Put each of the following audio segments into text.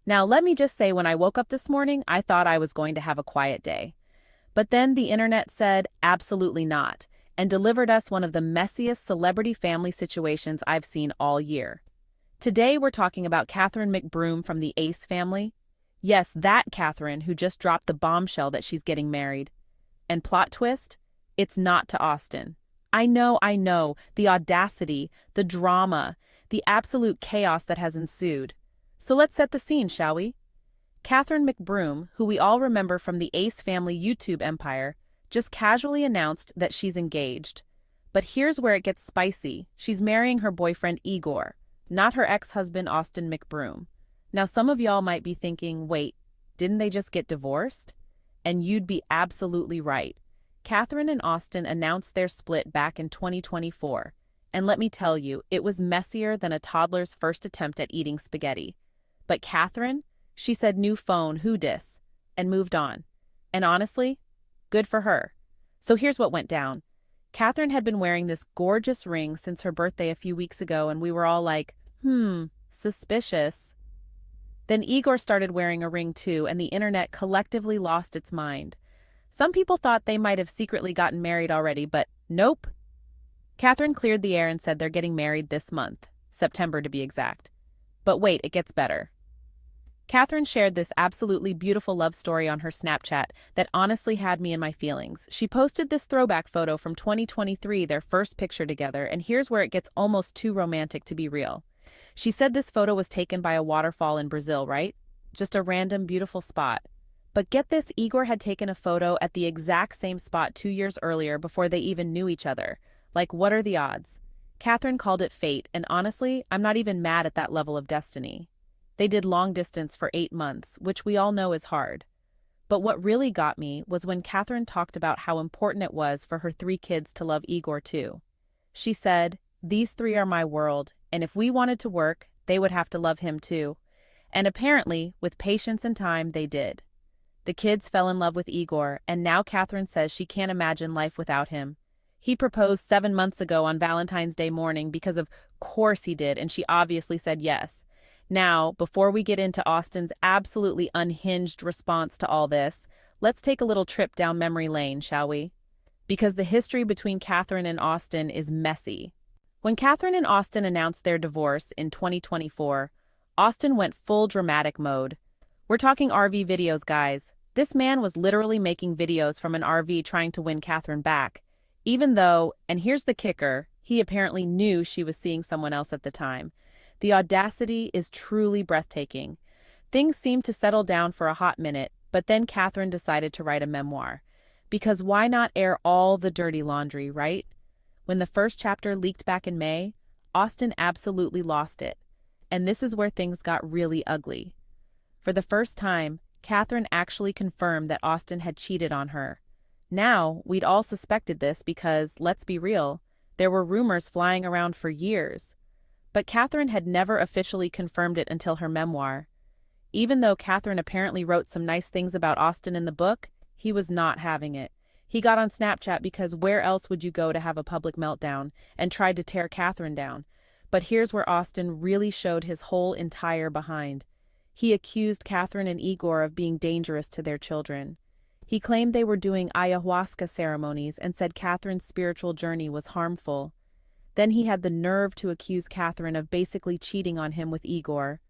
Now, let me just say, when I woke up this morning, I thought I was going to have a quiet day. But then the internet said absolutely not, and delivered us one of the messiest celebrity family situations I've seen all year. Today we're talking about Catherine McBroom from the Ace family. Yes, that Catherine who just dropped the bombshell that she's getting married. And plot twist? It's not to Austin. I know, the audacity, the drama, the absolute chaos that has ensued. So let's set the scene, shall we? Catherine McBroom, who we all remember from the Ace family YouTube empire, just casually announced that she's engaged. But here's where it gets spicy. She's marrying her boyfriend Igor, not her ex-husband Austin McBroom. Now some of y'all might be thinking, wait, didn't they just get divorced? And you'd be absolutely right. Catherine and Austin announced their split back in 2024. And let me tell you, it was messier than a toddler's first attempt at eating spaghetti. But Catherine, she said new phone, who dis, and moved on. And honestly, good for her. So here's what went down. Catherine had been wearing this gorgeous ring since her birthday a few weeks ago, and we were all like, suspicious. Then Igor started wearing a ring too, and the internet collectively lost its mind. Some people thought they might have secretly gotten married already, but nope. Catherine cleared the air and said they're getting married this month, September to be exact. But wait, it gets better. Catherine shared this absolutely beautiful love story on her Snapchat that honestly had me in my feelings. She posted this throwback photo from 2023, their first picture together, and here's where it gets almost too romantic to be real. She said this photo was taken by a waterfall in Brazil, right? Just a random beautiful spot. But get this, Igor had taken a photo at the exact same spot 2 years earlier before they even knew each other. Like, what are the odds? Catherine called it fate, and honestly, I'm not even mad at that level of destiny. They did long distance for 8 months, which we all know is hard. But what really got me was when Catherine talked about how important it was for her 3 kids to love Igor too. She said, "These 3 are my world, and if we wanted to work, they would have to love him too." And apparently, with patience and time, they did. The kids fell in love with Igor, and now Catherine says she can't imagine life without him. He proposed 7 months ago on Valentine's Day morning because of course he did, and she obviously said yes. Now, before we get into Austin's absolutely unhinged response to all this, let's take a little trip down memory lane, shall we? Because the history between Catherine and Austin is messy. When Catherine and Austin announced their divorce in 2024, Austin went full dramatic mode. We're talking RV videos, guys. This man was literally making videos from an RV trying to win Catherine back, even though, and here's the kicker, he apparently knew she was seeing someone else at the time. The audacity is truly breathtaking. Things seemed to settle down for a hot minute, but then Catherine decided to write a memoir. Because why not air all the dirty laundry, right? When the first chapter leaked back in May, Austin absolutely lost it. And this is where things got really ugly. For the first time, Catherine actually confirmed that Austin had cheated on her. Now, we'd all suspected this because, let's be real, there were rumors flying around for years. But Catherine had never officially confirmed it until her memoir. Even though Catherine apparently wrote some nice things about Austin in the book, he was not having it. He got on Snapchat because where else would you go to have a public meltdown, and tried to tear Catherine down. But here's where Austin really showed his whole entire behind. He accused Catherine and Igor of being dangerous to their children. He claimed they were doing ayahuasca ceremonies and said Catherine's spiritual journey was harmful. Then he had the nerve to accuse Catherine of basically cheating on him with Igor.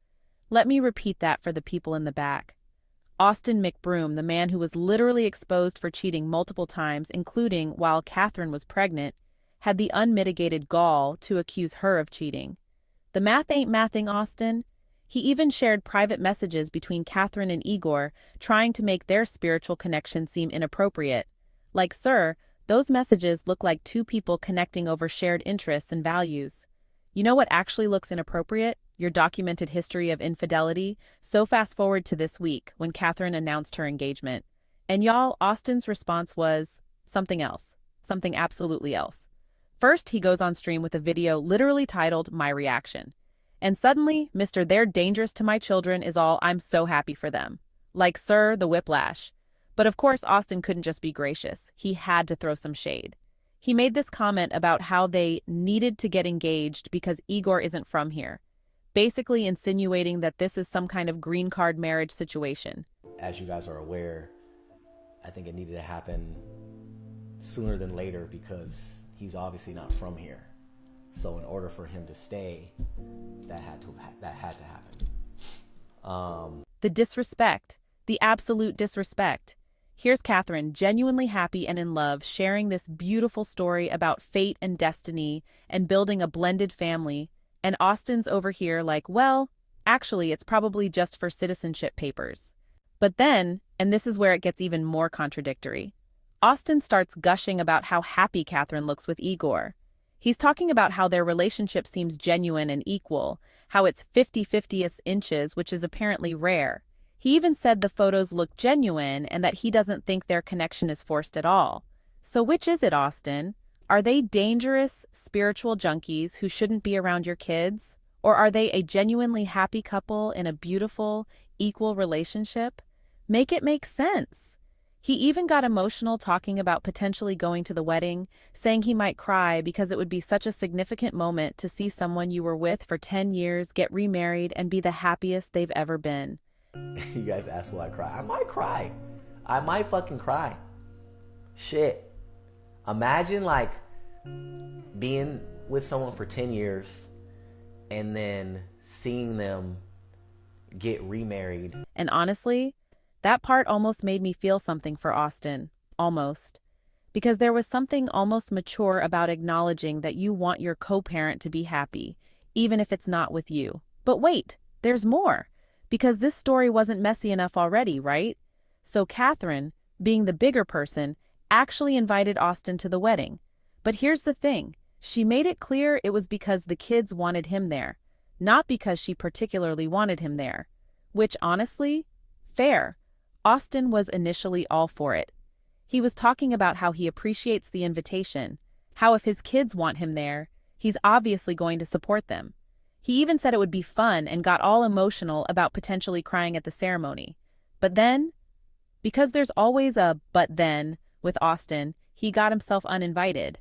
Let me repeat that for the people in the back. Austin McBroom, the man who was literally exposed for cheating multiple times, including while Catherine was pregnant, had the unmitigated gall to accuse her of cheating. The math ain't mathing, Austin. He even shared private messages between Catherine and Igor, trying to make their spiritual connection seem inappropriate. Like, sir, those messages look like 2 people connecting over shared interests and values. You know what actually looks inappropriate? Your documented history of infidelity. So fast forward to this week, when Catherine announced her engagement. And y'all, Austin's response was something else. Something absolutely else. First, he goes on stream with a video literally titled My Reaction. And suddenly, Mr. They're dangerous to my children is all I'm so happy for them. Like, sir, the whiplash. But of course, Austin couldn't just be gracious. He had to throw some shade. He made this comment about how they needed to get engaged because Igor isn't from here. basically insinuating that this is some kind of green card marriage situation. As you guys are aware, I think it needed to happen sooner than later because he's obviously not from here. So in order for him to stay, that had to happen. The disrespect, the absolute disrespect. Here's Catherine, genuinely happy and in love, sharing this beautiful story about fate and destiny and building a blended family. And Austin's over here like, well, actually, it's probably just for citizenship papers. But then, and this is where it gets even more contradictory, Austin starts gushing about how happy Catherine looks with Igor. He's talking about how their relationship seems genuine and equal, how it's 50-50 inches, which is apparently rare. He even said the photos look genuine and that he doesn't think their connection is forced at all. So which is it, Austin? Are they dangerous, spiritual junkies who shouldn't be around your kids? Or are they a genuinely happy couple in a beautiful, equal relationship? Make it make sense. He even got emotional talking about potentially going to the wedding, saying he might cry because it would be such a significant moment to see someone you were with for 10 years get remarried and be the happiest they've ever been. You guys ask, will I cry? I might cry. I might fucking cry. Shit. Imagine like being with someone for 10 years and then seeing them get remarried. And honestly, that part almost made me feel something for Austin. Almost. Because there was something almost mature about acknowledging that you want your co-parent to be happy, even if it's not with you. But wait, there's more. Because this story wasn't messy enough already, right? So Catherine, being the bigger person, actually invited Austin to the wedding. But here's the thing. She made it clear it was because the kids wanted him there, not because she particularly wanted him there. Which, honestly, fair. Austin was initially all for it. He was talking about how he appreciates the invitation, how if his kids want him there, he's obviously going to support them. He even said it would be fun and got all emotional about potentially crying at the ceremony. But then, because there's always a but then with Austin, he got himself uninvited.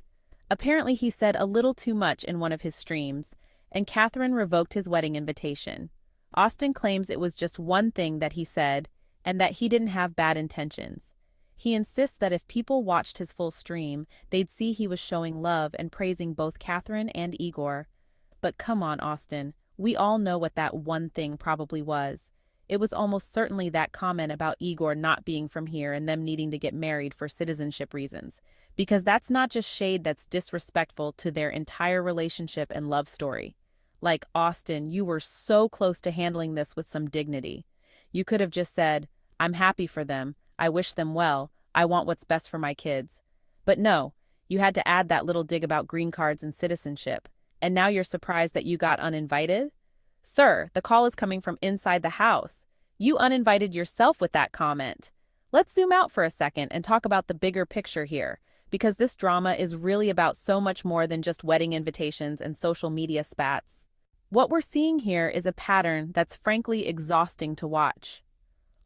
Apparently he said a little too much in one of his streams, and Catherine revoked his wedding invitation. Austin claims it was just one thing that he said, and that he didn't have bad intentions. He insists that if people watched his full stream, they'd see he was showing love and praising both Catherine and Igor. But come on, Austin, we all know what that one thing probably was. It was almost certainly that comment about Igor not being from here and them needing to get married for citizenship reasons. Because that's not just shade, that's disrespectful to their entire relationship and love story. Like, Austin, you were so close to handling this with some dignity. You could have just said, I'm happy for them, I wish them well, I want what's best for my kids. But no, you had to add that little dig about green cards and citizenship. And now you're surprised that you got uninvited? Sir, the call is coming from inside the house. You uninvited yourself with that comment. Let's zoom out for a second and talk about the bigger picture here, because this drama is really about so much more than just wedding invitations and social media spats. What we're seeing here is a pattern that's frankly exhausting to watch.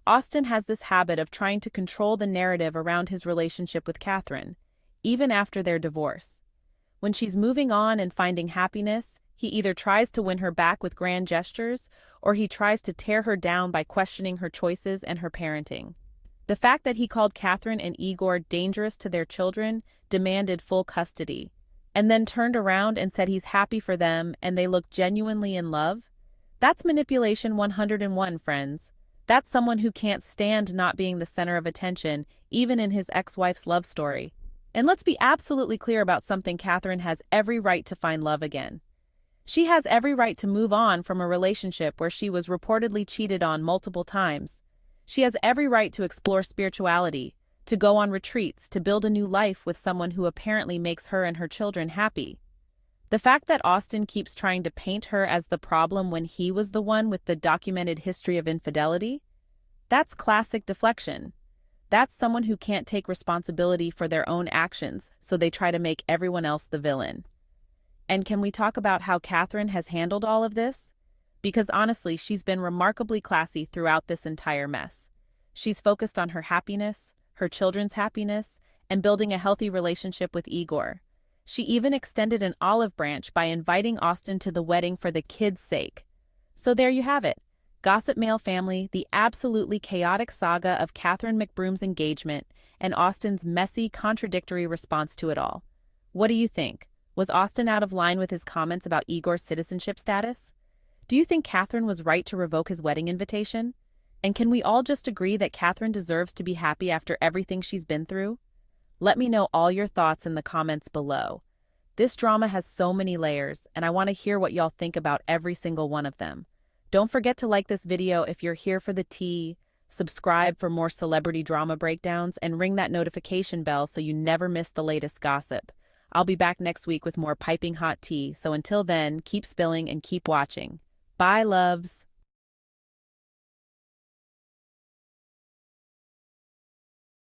Austin has this habit of trying to control the narrative around his relationship with Catherine, even after their divorce. When she's moving on and finding happiness, he either tries to win her back with grand gestures, or he tries to tear her down by questioning her choices and her parenting. The fact that he called Catherine and Igor dangerous to their children demanded full custody, and then turned around and said he's happy for them and they look genuinely in love? That's manipulation 101, friends. That's someone who can't stand not being the center of attention, even in his ex-wife's love story. And let's be absolutely clear about something. Catherine has every right to find love again. She has every right to move on from a relationship where she was reportedly cheated on multiple times. She has every right to explore spirituality, to go on retreats, to build a new life with someone who apparently makes her and her children happy. The fact that Austin keeps trying to paint her as the problem when he was the one with the documented history of infidelity, that's classic deflection. That's someone who can't take responsibility for their own actions, so they try to make everyone else the villain. And can we talk about how Catherine has handled all of this? Because honestly, she's been remarkably classy throughout this entire mess. She's focused on her happiness, her children's happiness, and building a healthy relationship with Igor. She even extended an olive branch by inviting Austin to the wedding for the kids' sake. So there you have it. Gossip Mail family, the absolutely chaotic saga of Catherine McBroom's engagement and Austin's messy, contradictory response to it all. What do you think? Was Austin out of line with his comments about Igor's citizenship status? Do you think Catherine was right to revoke his wedding invitation? And can we all just agree that Catherine deserves to be happy after everything she's been through? Let me know all your thoughts in the comments below. This drama has so many layers, and I want to hear what y'all think about every single one of them. Don't forget to like this video if you're here for the tea, subscribe for more celebrity drama breakdowns, and ring that notification bell so you never miss the latest gossip. I'll be back next week with more piping hot tea, so until then, keep spilling and keep watching. Bye, loves!